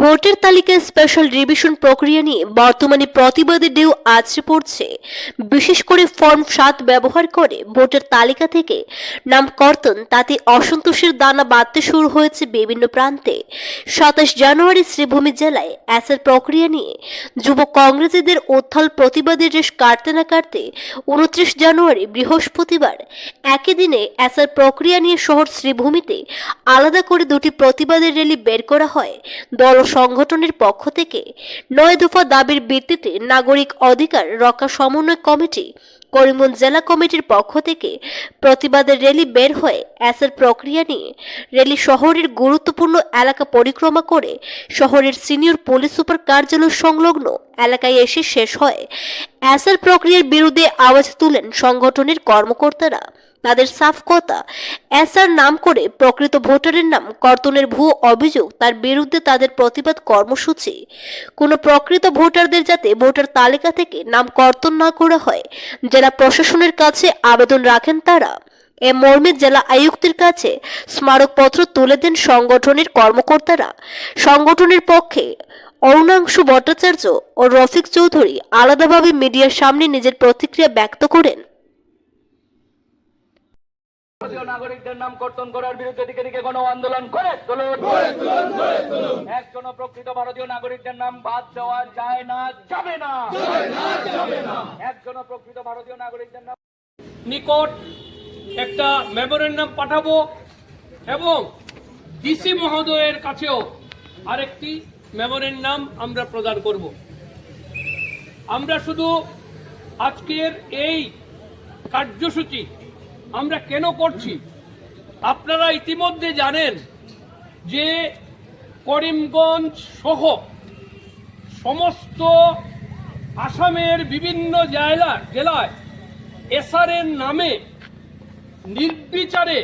Voter তালিকায় special revision প্রক্রিয়া নিয়ে বর্তমানে প্রতিবাদের ঢেউ আছড়ে পড়ছে। বিশেষ করে ফর্ম ৭ ব্যবহার করে ভোটার তালিকা থেকে নাম কর্তন, তাতে অসন্তোষের দানা বাঁধতে শুরু হয়েছে বিভিন্ন প্রান্তে। ২৭ জানুয়ারি শ্রীভূমি জেলায় এসআর প্রক্রিয়া নিয়ে যুব কংগ্রেসীদের উত্থাল প্রতিবাদের রেশ কাটতে না কাটতে ২৯ জানুয়ারি বৃহস্পতিবার একই দিনে এসআর প্রক্রিয়া নিয়ে শহর শ্রীভূমিতে আলাদা করে দুটি প্রতিবাদের র্যালি বের করা হয়। দল ও সংগঠনের পক্ষ থেকে ৯ দফা দাবির ভিত্তিতে নাগরিক অধিকার রক্ষা সমন্বয় কমিটি, করিমগঞ্জ জেলা কমিটির পক্ষ থেকে প্রতিবাদের র্যালি বের হয়। এসআর প্রক্রিয়া নিয়ে র্যালি শহরের গুরুত্বপূর্ণ এলাকা পরিক্রমা করে শহরের সিনিয়র পুলিশ সুপার কার্যালয় সংলগ্ন এলাকায় এসে শেষ হয়। এসআর প্রক্রিয়ার বিরুদ্ধে আওয়াজ তুলেন সংগঠনের কর্মকর্তারা। তাদের সাফ কথা, এসআর নাম করে প্রকৃত ভোটারের নাম কর্তনের ভুয়ো অভিযোগ, তার বিরুদ্ধে তাদের প্রতিবাদ কর্মসূচি। কোনো প্রকৃত ভোটারদের যাতে ভোটার তালিকা থেকে নাম কর্তন না করা হয়, জেলা প্রশাসনের কাছে আবেদন রাখেন তারা। এ মর্মে জেলা আয়ুক্তের কাছে স্মারকপত্র তুলে দেন সংগঠনের কর্মকর্তারা। সংগঠনের পক্ষে অরুণাংশু ভট্টাচার্য ও রফিক চৌধুরী আলাদাভাবে মিডিয়ার সামনে নিজের প্রতিক্রিয়া ব্যক্ত করেন। ভারতীয় নাগরিকদের নাম কর্তন করার বিরুদ্ধে দিকে দিকে গণ আন্দোলন করে তুলুন। একজন প্রকৃত ভারতীয় নাগরিকদের নাম বাদ দেওয়া যায় না, যাবে না। একজন প্রকৃত ভারতীয় নাগরিকদের নাম নিকট একটা মেমোরেন্ডাম পাঠাবো এবং ডিসি মহোদয়ের কাছেও আরেকটি মেমোরেন্ডাম আমরা প্রদান করব। আমরা শুধু আজকের এই কার্যসূচি আমরা কেন করছি, আপনারা ইতিমধ্যে জানেন যে করিমগঞ্জ সহ সমস্ত আসামের বিভিন্ন জেলায় এসআর এর নামে নির্বিচারে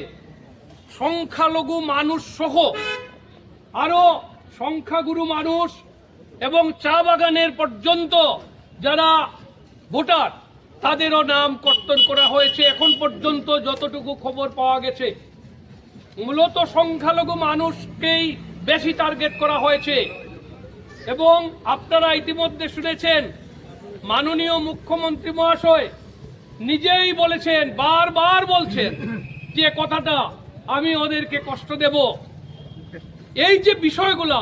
সংখ্যালঘু মানুষ সহ আরো সংখ্যাগুরু মানুষ এবং চা বাগানের পর্যন্ত যারা ভোটার তাদেরও নাম কর্তন করা হয়েছে। এখন পর্যন্ত যতটুকু খবর পাওয়া গেছে মূলত সংখ্যালঘু মানুষকেই বেশি টার্গেট করা হয়েছে। এবং আপনারা ইতিমধ্যে শুনেছেন মাননীয় মুখ্যমন্ত্রী মহাশয় নিজেই বলেছেন, বারবার বলছেন যে কথাটা আমি ওদেরকে কষ্ট দেব। এই যে বিষয়গুলা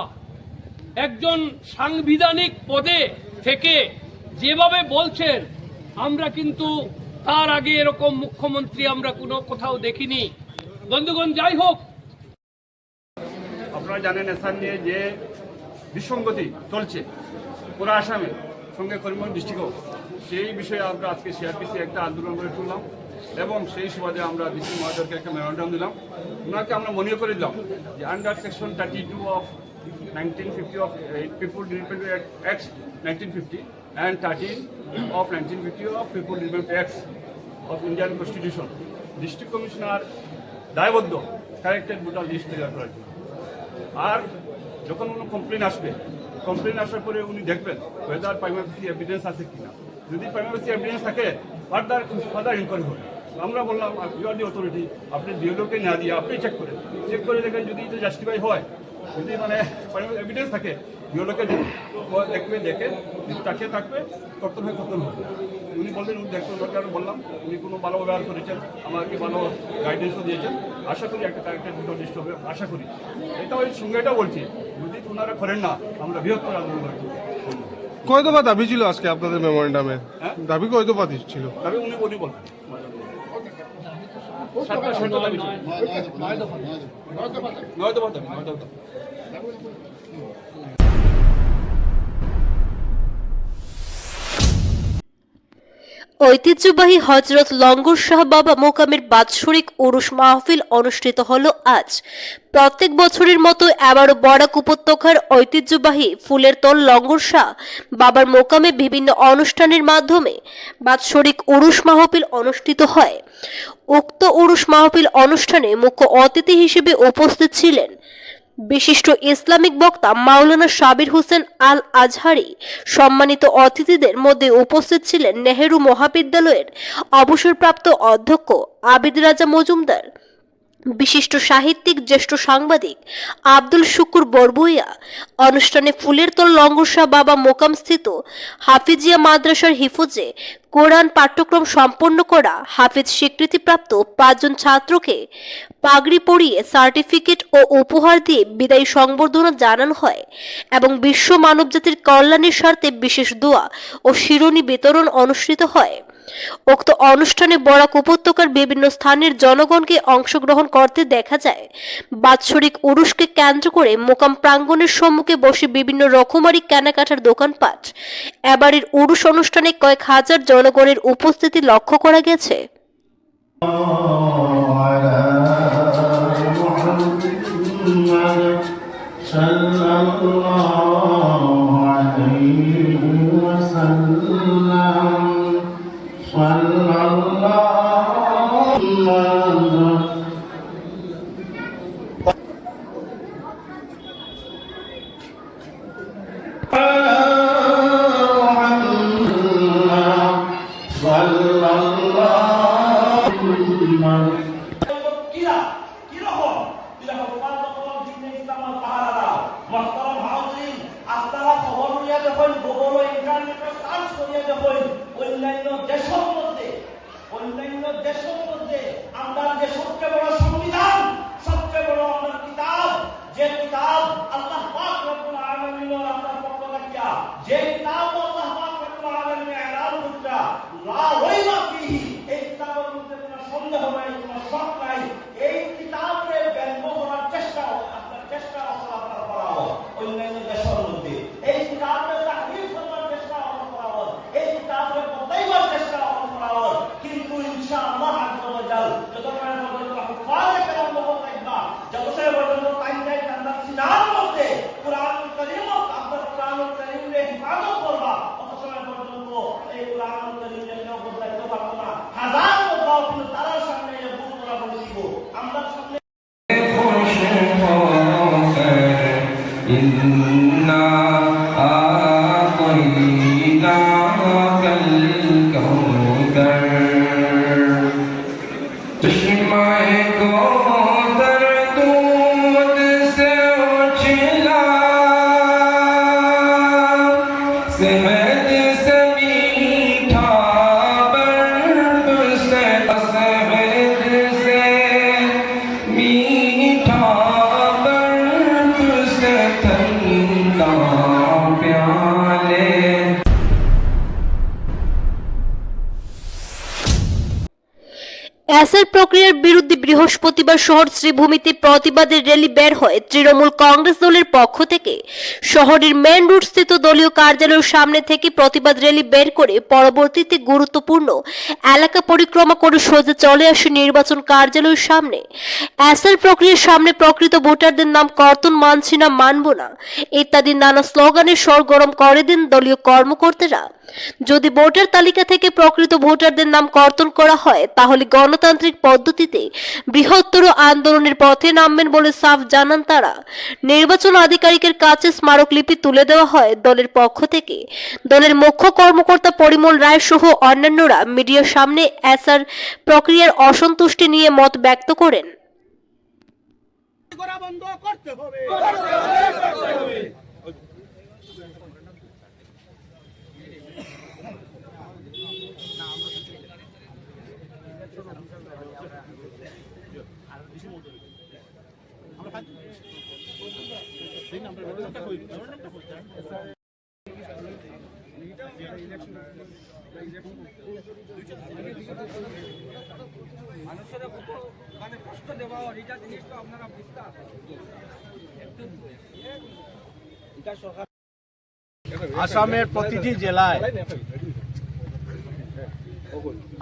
একজন সাংবিধানিক পদে থেকে যেভাবে বলছেন, আমরা কিন্তু তার আগে এরকম মুখ্যমন্ত্রী আমরা কোনো কোথাও দেখিনি। বন্ধুগণ, যাই হোক, আপনারা জানেন এসআর নিয়ে যে বিসঙ্গতি চলছে পুরো আসামের সঙ্গে করিমগঞ্জ ডিস্ট্রিক্টও, সেই বিষয়ে আমরা আজকে সিআরপিসি একটা আন্দোলন করে তুললাম এবং সেই সুবাদে আমরা ডিসি মহোদয়কে একটা মেমোরেন্ডাম দিলাম। ওনাকে আমরা মনে করে দিলাম যে under section 32 of 1950 of People Development Act 1950 and 13 of 1950 of People Development Acts of Indian Constitution, district commissioner দায়বদ্ধ কারেক্টেড ভোটার লিস্ট তৈরি করার জন্য। আর যখন কোনো কমপ্লেন আসবে, কমপ্লেন আসার পরে উনি দেখবেন ওয়েদার প্রাইমারি এভিডেন্স আছে কিনা। যদি প্রাইমারি এভিডেন্স থাকে ফার্দার ইনকোয়ারি হবে। আমরা বললাম ইউ আর দি অথরিটি, আপনি বিএলওকে না দিয়ে আপনি চেক করে দেখেন যদি এটা জাস্টিফাই হয়, যদি মানে প্রাইমারি এভিডেন্স থাকে বিএলওকে দেখবে, দেখে যদি তাকিয়ে থাকবে কর্তন হবে। উনি বললেন, উনি দেখতে ওনাকে আরও বললাম, উনি কোনো ভালো ব্যবহার করেছেন, আমাকে ভালো গাইডেন্সও দিয়েছেন। আশা করি একটা কারেক্টেড ভোটার লিস্ট হবে, আশা করি। এটা ওই সঙ্গে এটাও বলছি, যদি ওনারা করেন না আমরা বৃহত্তর আন্দোলন করব। কয় দফা দাবি ছিল আজকে আপনাদের মেমোরেন্ডামে? দাবি কয় দফা ছিল? তবে উনি বলেন 9 দফা দাবি। ঐতিহ্যবাহী হযরত লঙ্গর শাহ বাবা মোকামের বাৎসরিক উরুস মাহফিল অনুষ্ঠিত হলো আজ। প্রত্যেক বছরের মতো এবারও বরাক উপত্যকার ঐতিহ্যবাহী ফুলের তোল লঙ্গর শাহ বাবার মোকামে বিভিন্ন অনুষ্ঠানের মাধ্যমে বাৎসরিক উরুস মাহফিল অনুষ্ঠিত হয়। উক্ত উরুস মাহফিল অনুষ্ঠানে মুখ্য অতিথি হিসেবে উপস্থিত ছিলেন বিশিষ্ট ইসলামিক বক্তা মাওলানা সাবির হোসেন আল আজহারি। সম্মানিত অতিথিদের মধ্যে উপস্থিত ছিলেন নেহেরু মহাবিদ্যালয়ের অবসরপ্রাপ্ত অধ্যক্ষ আবিদ রাজা মজুমদার, বিশিষ্ট সাহিত্যিক জ্যেষ্ঠ সাংবাদিক আব্দুল শুকুর বরবইয়া অনুষ্ঠানে ফুলের তোল লঙ্গরশাহ বাবা মোকামস্থিত হাফিজিয়া মাদ্রাসার হিফজে কোরআন পাঠ্যক্রম সম্পন্ন করা হাফিজ স্বীকৃতিপ্রাপ্ত 5 জন ছাত্রকে পাগড়ি পরিয়ে সার্টিফিকেট ও উপহার দিয়ে বিদায়ী সংবর্ধনা জানানো হয় এবং বিশ্ব মানবজাতির কল্যাণের স্বার্থে বিশেষ দোয়া ও শিরোনি বিতরণ অনুষ্ঠিত হয়। উক্ত অনুষ্ঠানে বরাক উপত্যকার বিভিন্ন স্থানের জনগণকে অংশগ্রহণ করতে দেখা যায়। বাৎসরিক উরুসকে কেন্দ্র করে মোকাম প্রাঙ্গণের সম্মুখে বসে বিভিন্ন রকমারি কেনাকাটার দোকানপাট। এবারের উরুস অনুষ্ঠানে কয়েক হাজার জনগণের উপস্থিতি লক্ষ্য করা গেছে। অন্যান্য দেশের মধ্যে আমরা যে সবচেয়ে বড় সংবিধান, সবচেয়ে বড় আমার কিতাব, যে কিতাব আল্লাহ পাক রব্বুল আলামিনের আপনার পক্ষ থেকে, যে কিতাব আল্লাহ পাক রব্বুল আলামিন এলান করেছে, লা রাইবা ফিহি, এই কিতাবের মধ্যে কোনো সন্দেহ নাই, কোনো শক নাই। এই কিতাবের ব্যঙ্গ করার চেষ্টা আপনার চেষ্টা আপনারা করা হয় অন্যান্য দেশের মধ্যে। এই কিতাবের তাহরিফ করার চেষ্টা করা হয়, এই কিতাবের বদলাইবার চেষ্টা করা হয়। কিন্তু ইনশাআল্লাহ আজ্জা ওয়া জাল যতক্ষণ পর্যন্ত হুফাজে কেরাম লোক থাকবা, যতক্ষণ পর্যন্ত তাইনটাই তান্দার সিনার মধ্যে কুরআনুল কারীম আপনার কুরআনুল কারীমে হিফাজত করবা, তত সময় পর্যন্ত এই কুরআনুল কারীমের কেউ বদলাইতে পারবে না। হাজার বদলাও কিন্তু তার সামনে বুক করা বলে দিব। আমরা সামনে এসআর প্রক্রিয়ার বিরুদ্ধে বৃহস্পতিবার শহর শ্রীভূমিতে প্রতিবাদের র্যালি বের হয় তৃণমূল কংগ্রেস দলের পক্ষ থেকে। শহরের মেন রোড স্থিত দলীয় কার্যালয়ের সামনে থেকে প্রতিবাদ র্যালি বের করে পরবর্তীতে গুরুত্বপূর্ণ এলাকা পরিক্রমা করে সোজা চলে আসে নির্বাচন কার্যালয়ের সামনে। এসআর প্রক্রিয়ার সামনে প্রকৃত ভোটারদের নাম কর্তন মানছি না, মানব না ইত্যাদি নানা স্লোগানে সরগরম করে দেন দলীয় কর্মকর্তারা। যদি ভোটার তালিকা থেকে প্রকৃত ভোটারদের নাম কর্তন করা হয় তাহলে গণতান্ত্রিক পদ্ধতিতে বৃহত্তর আন্দোলনের পথে নামবেন বলে সাফ জানান তারা। নির্বাচন আধিকারিকের কাছে স্মারকলিপি তুলে দেওয়া হয় দলের পক্ষ থেকে। দলের মুখ্য কর্মকর্তা পরিমল রায় সহ অন্যান্যরা মিডিয়ার সামনে এসআর প্রক্রিয়ার অসন্তুষ্টি নিয়ে মত ব্যক্ত করেন।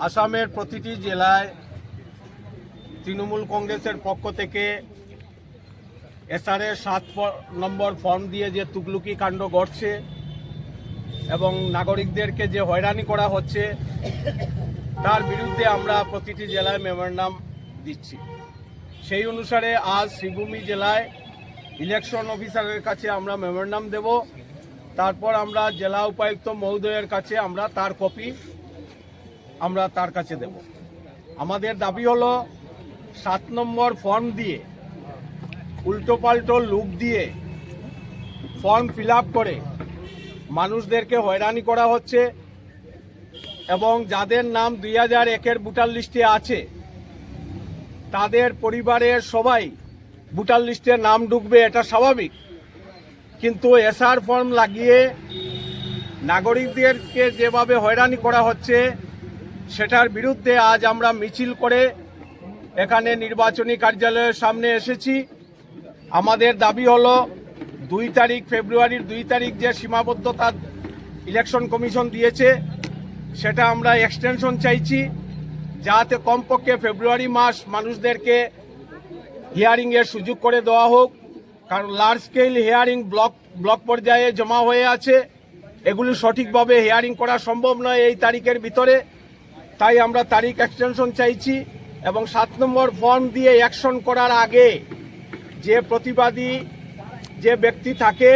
আসামের প্রতিটি জেলায় তৃণমূল কংগ্রেসের পক্ষ থেকে এসআরের 7 নম্বর ফর্ম দিয়ে যে তুগলুকি কাণ্ড ঘটছে এবং নাগরিকদেরকে যে হয়রানি করা হচ্ছে তার বিরুদ্ধে আমরা প্রতিটি জেলায় মেমোরেন্ডাম দিচ্ছি। সেই অনুসারে আজ শ্রীভূমি জেলায় ইলেকশন অফিসারের কাছে আমরা মেমোরেন্ডাম দেব। তারপর আমরা জেলা উপায়ুক্ত মহোদয়ের কাছে আমরা তার কপি আমরা তার কাছে দেব। আমাদের দাবি হলো 7 নম্বর ফর্ম দিয়ে উল্টোপাল্টো লুক দিয়ে ফর্ম ফিল আপ করে মানুষদেরকে হয়রানি করা হচ্ছে এবং যাদের নাম 2001-এর ভোটার লিস্টে আছে তাদের পরিবারের সবাই ভোটার লিস্টে নাম ঢুকবে, এটা স্বাভাবিক। কিন্তু এসআর ফর্ম লাগিয়ে নাগরিকদেরকে যেভাবে হয়রানি করা হচ্ছে সেটার বিরুদ্ধে আজ আমরা মিছিল করে এখানে নির্বাচনী কার্যালয়ের সামনে এসেছি। আমাদের দাবি হলো 2 তারিখ, ফেব্রুয়ারির 2 তারিখ যে সীমাবদ্ধতা ইলেকশন কমিশন দিয়েছে সেটা আমরা এক্সটেনশন চাইছি, যাতে কমপক্ষে ফেব্রুয়ারি মাস মানুষদেরকে হিয়ারিংয়ের সুযোগ করে দেওয়া হোক। কারণ লার্জ স্কেল হিয়ারিং ব্লক পর্যায়ে জমা হয়ে আছে, এগুলি সঠিকভাবে হিয়ারিং করা সম্ভব নয় এই তারিখের ভিতরে। তাই আমরা তারিখ এক্সটেনশন চাইছি এবং 7 নম্বর ফর্ম দিয়ে অ্যাকশন করার আগে যে প্রতিবাদী যে ব্যক্তি থাকে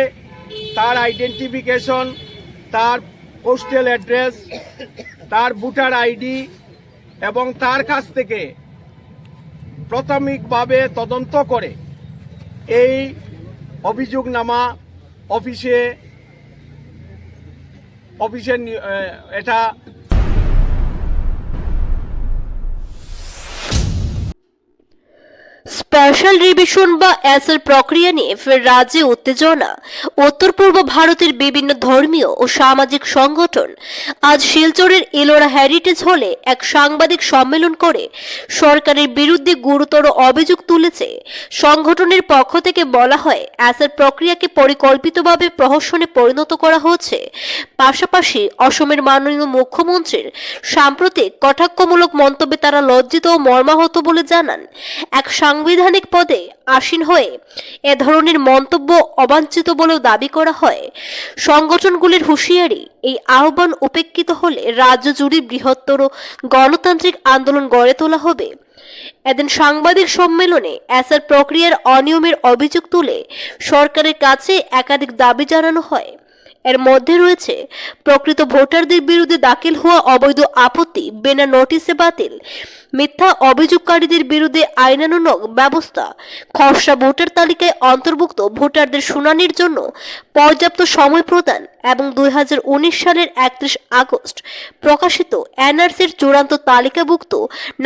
তার আইডেন্টিফিকেশন, তার পোস্টাল অ্যাড্রেস, তার ভোটার আইডি এবং তার কাছ থেকে প্রাথমিকভাবে তদন্ত করে এই অভিযোগনামা অফিসে এটা স্পেশাল রিভিশন বা এসএল প্রক্রিয়া নিয়ে ফের রাজ্যে উত্তেজনা। উত্তর পূর্ব ভারতের বিভিন্ন ধর্মীয় ও সামাজিক সংগঠন আজ শিলচরের এলোরা হেরিটেজ হলে এক সাংবাদিক সম্মেলন করে সরকারের বিরুদ্ধে গুরুতর অভিযোগ তুলেছে। সংগঠনের পক্ষ থেকে বলা হয়, এসএল প্রক্রিয়াকে পরিকল্পিতভাবে প্রহসনে পরিণত করা হচ্ছে। পাশাপাশি অসমের মাননীয় মুখ্যমন্ত্রীর সাম্প্রতিক কটাক্ষমূলক মন্তব্যে তারা লজ্জিত ও মর্মাহত বলে জানান। এক সাংবিধানিক পদে আসীন হয়ে এ ধরনের মন্তব্য অবাঞ্ছিত বলেও দাবি করা হয়। সংগঠনগুলির হুঁশিয়ারি, এই আহ্বান উপেক্ষিত হলে রাজ্য জুড়ে বৃহত্তর গণতান্ত্রিক আন্দোলন গড়ে তোলা হবে। এদিন সাংবাদিক সম্মেলনে এসআর প্রক্রিয়ার অনিয়মের অভিযোগ তুলে সরকারের কাছে একাধিক দাবি জানানো হয়। এর মধ্যে রয়েছে প্রকৃত ভোটারদের বিরুদ্ধে দাখিল হওয়া অবৈধ আপত্তি বিনা নোটিশে বাতিল, মিথ্যা অভিযোগকারীদের বিরুদ্ধে আইনানুগ ব্যবস্থা, খসড়া ভোটার তালিকায় অন্তর্ভুক্ত ভোটারদের শুনানির জন্য পর্যাপ্ত সময় প্রদান এবং 2019 সালের 31 আগস্ট প্রকাশিত এনআরসির চূড়ান্ত তালিকাভুক্ত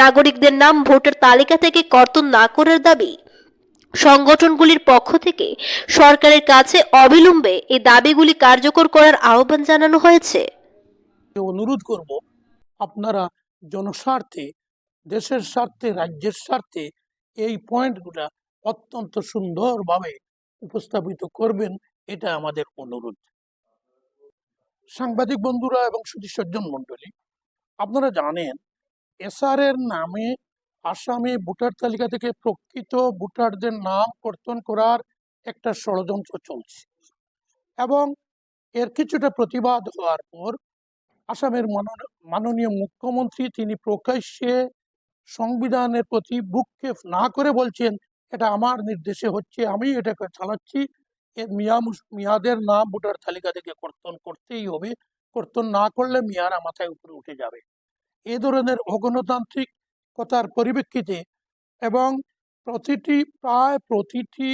নাগরিকদের নাম ভোটার তালিকা থেকে কর্তন না করার দাবি। সংগঠনগুলির পক্ষ থেকে সরকারের কাছে অবিলম্বে এই দাবিগুলি কার্যকর করার আহ্বান জানানো হয়েছে। অনুরোধ করব, আপনারা জনস্বার্থে, দেশের স্বার্থে, রাজ্যের স্বার্থে এই পয়েন্টগুলা অত্যন্ত সুন্দরভাবে উপস্থাপিত করবেন, এটা আমাদের অনুরোধ। সাংবাদিক বন্ধুরা এবং সুধী সজ্জন মণ্ডলী, আপনারা জানেন এসআর এর নামে আসামে ভোটার তালিকা থেকে প্রকৃত ভোটারদের নাম কর্তন করার একটা ষড়যন্ত্র চলছে এবং এর কিছুটা প্রতিবাদ হওয়ার পর আসামের মাননীয় মুখ্যমন্ত্রী তিনি প্রকাশ্যে সংবিধানের প্রতি ভ্রুক্ষেপ না করে বলছেন, এটা আমার নির্দেশে হচ্ছে, আমি এটাকে চালাচ্ছি, মিয়াদের নাম ভোটার তালিকা থেকে কর্তন করতেই হবে, কর্তন না করলে মিয়ারা মাথায় উপরে উঠে যাবে। এই ধরনের অগণতান্ত্রিক কথার পরিপ্রেক্ষিতে এবং প্রায় প্রতিটি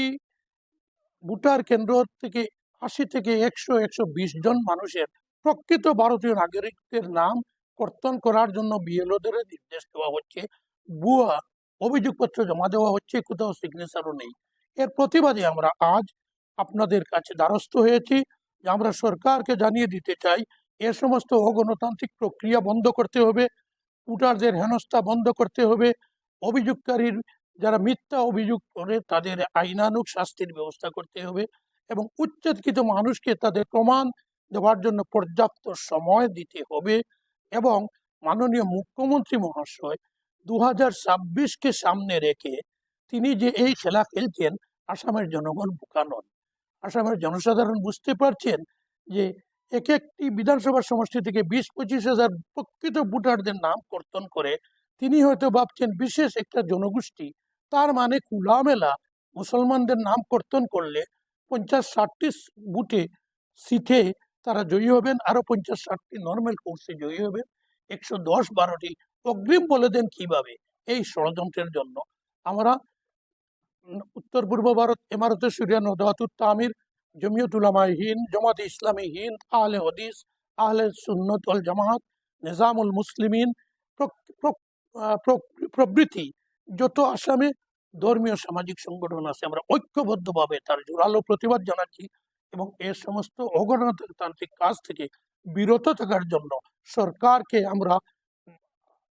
ভোটার কেন্দ্র থেকে 80 থেকে 100-120 জন মানুষের প্রকৃত ভারতীয় নাগরিকদের নাম কর্তন করার জন্য বিএলওদের নির্দেশ দেওয়া হচ্ছে, ভুয়া অভিযোগপত্র জমা দেওয়া হচ্ছে, কোথাও সিগনেচারও নেই। এর প্রতিবাদে আমরা আজ আপনাদের কাছে দ্বারস্থ হয়েছি যে আমরা সরকারকে জানিয়ে দিতে চাই এ সমস্ত অগণতান্ত্রিক প্রক্রিয়া বন্ধ করতে হবে, ভোটারদের হেনস্থা বন্ধ করতে হবে, অভিযোগকারীর যারা মিথ্যা অভিযোগ করে তাদের আইনানুগ শাস্তির ব্যবস্থা করতে হবে এবং উচ্ছেদকৃত মানুষকে তাদের প্রমাণ দেওয়ার জন্য পর্যাপ্ত সময় দিতে হবে। এবং মাননীয় মুখ্যমন্ত্রী মহাশয় 2026-কে সামনে রেখে তিনি যে এই খেলা খেলছেন, আসামের জনগণ বোকা নন। আসামের জনসাধারণ বুঝতে পারছেন যে এক একটি বিধানসভা সমষ্টি থেকে 20-25 হাজার প্রকৃত ভোটারদের নাম কর্তন করে তিনি হয়তো ভাবছেন বিশেষ একটা জনগোষ্ঠী, তার মানে খোলামেলা মুসলমানদের নাম কর্তন করলে 50-60টি বুথে সিটে তারা জয়ী হবেন, আরো 50-60টি নর্মাল কোর্সে জয়ী হবেন, 110-12টি অগ্রিম বলে দেন কিভাবে এই ষড়যন্ত্রের জন্য। আমরা উত্তর পূর্ব ভারত ইমারতে শরিয়া নদওয়াতুত তামির, জমিয়ত উলামায়ে হিন্দ, জামাতে ইসলামী হিন্দ, আহলে হদিস, আহলে সুন্নত ওয়াল জামাত, নিজামুল মুসলিমিন প্রভৃতি যত আসামে ধর্মীয় সামাজিক সংগঠন আছে, আমরা ঐক্যবদ্ধভাবে তার জোরালো প্রতিবাদ জানাচ্ছি এবং এর সমস্ত অগণতান্ত্রিক কাজ থেকে বিরত থাকার জন্য সরকারকে আমরা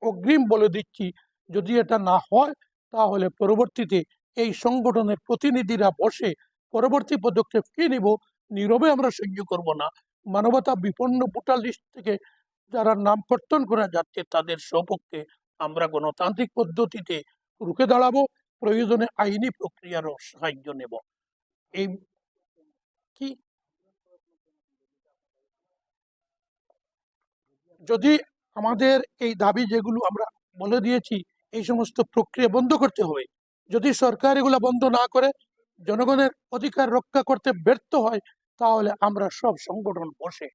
অগ্রিম বলে দিচ্ছি, যদি এটা না হয় তাহলে পরবর্তীতে এই সংগঠনের প্রতিনিধিরা বসে পরবর্তী পদক্ষেপ কি নিব নীরবে আমরা সহ্য করব না। মানবতা বিপন্ন ভোটার লিস্ট থেকে যারা নাম কর্তন করা যাচ্ছে তাদের সপক্ষে আমরা গণতান্ত্রিক পদ্ধতিতে রুখে দাঁড়াবো, প্রয়োজনে আইনি প্রক্রিয়ারও সাহায্য নেব। এই কি যদি আমাদের এই দাবি যেগুলো আমরা বলে দিয়েছি এই সমস্ত প্রক্রিয়া বন্ধ করতে হবে, যদি সরকার এগুলো বন্ধ না করে জনগণের অধিকার রক্ষা করতে ব্যর্থ হয় তাহলে আমরা সব সংগঠন বসে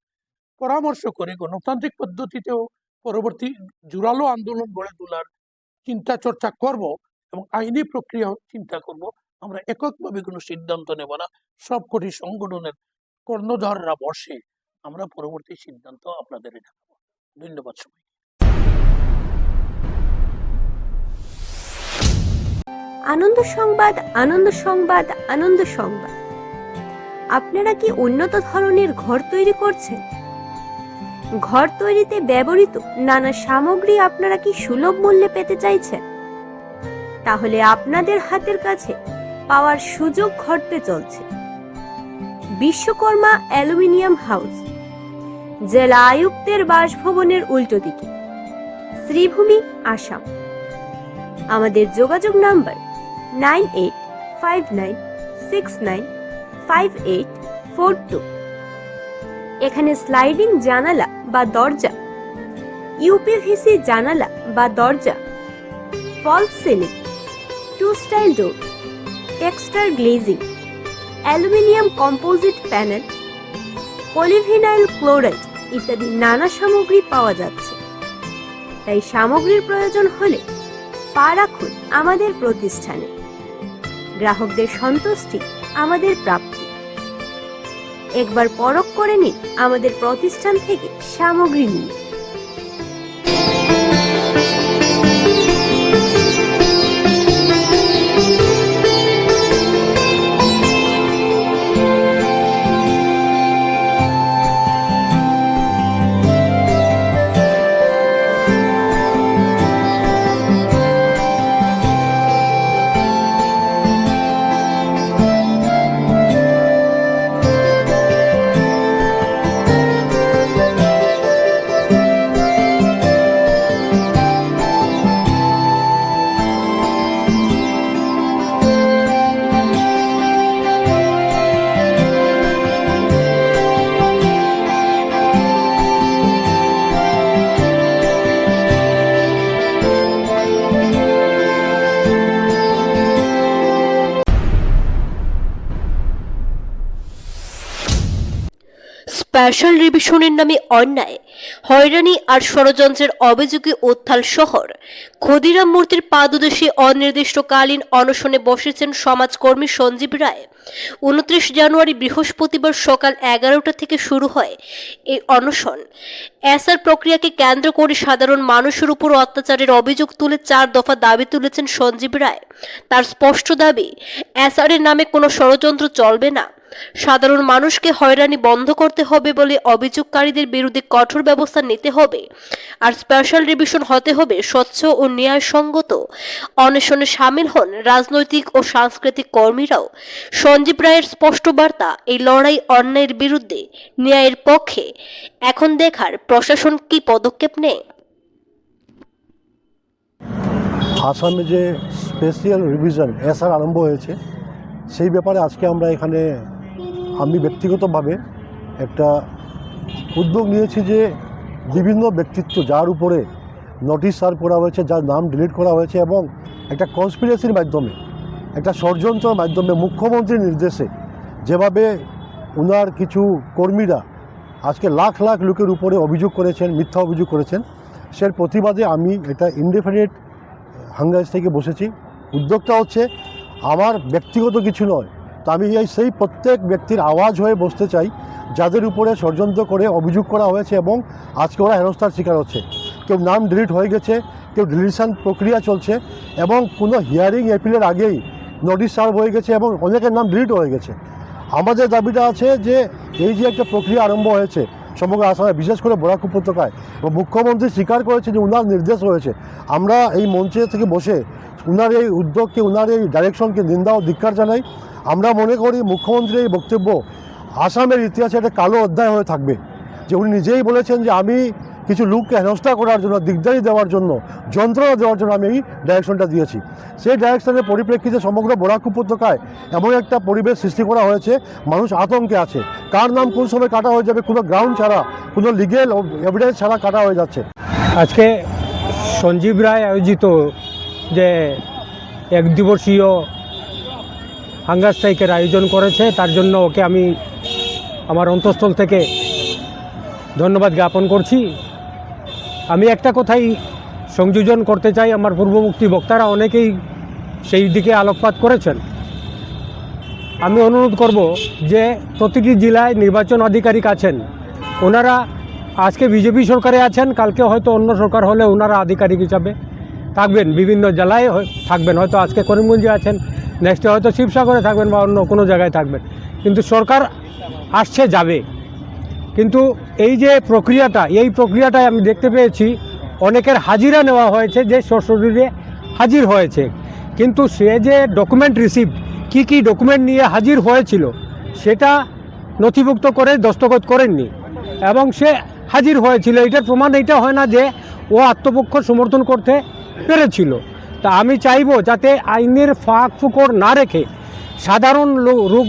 পরামর্শ করে গণতান্ত্রিক পদ্ধতিতেও পরবর্তী জোরালো আন্দোলন গড়ে তোলার চিন্তা চর্চা করব এবং আইনি প্রক্রিয়াও চিন্তা করব। আমরা এককভাবে কোনো সিদ্ধান্ত নেব না, সবকটি সংগঠনের কর্ণধাররা বসে আমরা পরবর্তী সিদ্ধান্ত আপনাদের জানাবো। ধন্যবাদ সবাই। আনন্দ সংবাদ, আনন্দ সংবাদ, আনন্দ সংবাদ। আপনারা কি উন্নত ধরনের ঘর তৈরি করছেন? ঘর তৈরিতে ব্যবহৃত নানা সামগ্রী আপনারা কি সুলভ মূল্যে পেতে চাইছেন? তাহলে আপনাদের হাতের কাছে পাওয়ার সুযোগ ঘটতে চলছে বিশ্বকর্মা অ্যালুমিনিয়াম হাউস, জেলা আয়ুক্তের বাসভবনের উল্টো দিকে, শ্রীভূমি, আসাম। আমাদের যোগাযোগ নাম্বার 9859695842। এখানে স্লাইডিং জানালা বা দরজা, ইউপিভিসি জানালা বা দরজা, false ceiling, 2 style door, texture glazing, aluminium composite panel, polyvinyl chloride ইত্যাদি নানা সামগ্রী পাওয়া যাচ্ছে। তাই সামগ্রীর প্রয়োজন হলে পা রাখুন আমাদের প্রতিষ্ঠানে। গ্রাহকদের সন্তুষ্টি আমাদের প্রাপ্তি। একবার পরখ করে নিন আমাদের প্রতিষ্ঠান থেকে সামগ্রী নিয়ে। স্পেশাল রিভিশনের নামে অন্যায়, হয়রানি আর ষড়যন্ত্রের অভিযোগে উত্তাল শহর। ক্ষুদিরাম মূর্তির পাদদেশে অনির্দিষ্টকালীন অনশনে বসেছেন সমাজকর্মী সঞ্জীব রায়। 29 জানুয়ারি বৃহস্পতিবার সকাল 11টা থেকে শুরু হয় এই অনশন। এসআর প্রক্রিয়াকে কেন্দ্র করে সাধারণ মানুষের উপর অত্যাচারের অভিযোগ তুলে 4 দফা দাবি তুলেছেন সঞ্জীব রায়। তার স্পষ্ট দাবি, এসআরের নামে কোনো ষড়যন্ত্র চলবে না। সাধারণ মানুষকে হয়রানি বন্ধ করতে হবে বলে অভিযোগকারীদের বিরুদ্ধে কঠোর ব্যবস্থা নিতে হবে, আর স্পেশাল রিভিশন হতে হবে স্বচ্ছ ও ন্যায়সঙ্গত। অনশনে সামিল হন রাজনৈতিক ও সাংস্কৃতিক কর্মীরাও। সঞ্জীব রায়ের স্পষ্ট বার্তা, এই লড়াই অন্যায়ের বিরুদ্ধে, ন্যায়ের পক্ষে। এখন দেখার প্রশাসন কি পদক্ষেপ নেয়। আসামে যে স্পেশাল রিভিশন এসআর আরম্ভ হয়েছে সেই ব্যাপারে আজকে আমরা এখানে আমি ব্যক্তিগতভাবে একটা উদ্যোগ নিয়েছি যে বিভিন্ন ব্যক্তিত্ব যার উপরে নোটিশ সার্ভ করা হয়েছে, যার নাম ডিলিট করা হয়েছে এবং একটা কনস্পিরেসির মাধ্যমে, একটা ষড়যন্ত্রের মাধ্যমে মুখ্যমন্ত্রীর নির্দেশে যেভাবে ওনার কিছু কর্মীরা আজকে লাখ লাখ লোকের উপরে অভিযোগ করেছেন, মিথ্যা অভিযোগ করেছেন, সের প্রতিবাদে আমি একটা ইনডেফিনিট হাঙ্গার থেকে বসেছি উদ্যোগটা হচ্ছে আমার ব্যক্তিগত কিছু নয়, তো আমি সেই প্রত্যেক ব্যক্তির আওয়াজ হয়ে বসতে চাই যাদের উপরে ষড়যন্ত্র করে অভিযোগ করা হয়েছে এবং আজকে ওরা হেনস্থার শিকার হচ্ছে। কেউ নাম ডিলিট হয়ে গেছে, কেউ ডিলিশন প্রক্রিয়া চলছে এবং কোনো হিয়ারিং অ্যাপিলের আগেই নোটিশ সার্ভ হয়ে গেছে এবং অনেকের নাম ডিলিট হয়ে গেছে। আমাদের দাবিটা আছে যে এই যে একটা প্রক্রিয়া আরম্ভ হয়েছে সমগ্র আসামে, বিশেষ করে বরাক উপত্যকায়, এবং মুখ্যমন্ত্রী স্বীকার করেছে যে উনার নির্দেশ রয়েছে। আমরা এই মঞ্চে থেকে বসে উনার এই উদ্যোগকে, উনার এই ডাইরেকশনকে নিন্দা ও ধিক্কার জানাই। আমরা মনে করি মুখ্যমন্ত্রীর এই বক্তব্য আসামের ইতিহাসে একটা কালো অধ্যায় হয়ে থাকবে, যে উনি নিজেই বলেছেন যে আমি কিছু লোককে হেনস্থা করার জন্য, দিগদারি দেওয়ার জন্য, যন্ত্রণা দেওয়ার জন্য আমি এই ডাইরেকশনটা দিয়েছি। সেই ডাইরেকশনের পরিপ্রেক্ষিতে সমগ্র বরাক উপত্যকায় এমন একটা পরিবেশ সৃষ্টি করা হয়েছে, মানুষ আতঙ্কে আছে। কার নাম কোন সময় কাটা হয়ে যাবে কোনো গ্রাউন্ড ছাড়া, কোনো লিগেল এভিডেন্স ছাড়া কাটা হয়ে যাচ্ছে। আজকে সঞ্জীব রায় আয়োজিত যে এক দিবসীয় হাঙ্গার স্ট্রাইকের আয়োজন করেছে, তার জন্য ওকে আমি আমার অন্তঃস্থল থেকে ধন্যবাদ জ্ঞাপন করছি। আমি একটা কথাই সংযোজন করতে চাই, আমার পূর্ববর্তী বক্তারা অনেকেই সেই দিকে আলোকপাত করেছেন। আমি অনুরোধ করব যে প্রতিটি জেলায় নির্বাচন আধিকারিক আছেন, ওনারা আজকে বিজেপি সরকারে আছেন, কালকে হয়তো অন্য সরকার হলে ওনারা আধিকারিক হিসাবে থাকবেন, বিভিন্ন জেলায় থাকবেন, হয়তো আজকে করিমগঞ্জে আছেন, নেক্সটে হয়তো শিবসাগরে থাকবেন বা অন্য কোনো জায়গায় থাকবেন, কিন্তু সরকার আসছে যাবে। কিন্তু এই যে প্রক্রিয়াটা, এই প্রক্রিয়াটায় আমি দেখতে পেয়েছি অনেকের হাজিরা নেওয়া হয়েছে, যে সশরীরে হাজির হয়েছে, কিন্তু সে যে ডকুমেন্ট রিসিভ, কি ডকুমেন্ট নিয়ে হাজির হয়েছিল সেটা নথিভুক্ত করে দস্তখত করেননি এবং সে হাজির হয়েছিল। এটার প্রমাণ এইটা হয় না যে ও আত্মপক্ষ সমর্থন করতে পেরেছিল। তা আমি চাইব যাতে আইনের ফাঁক ফুকর না রেখে সাধারণ লোক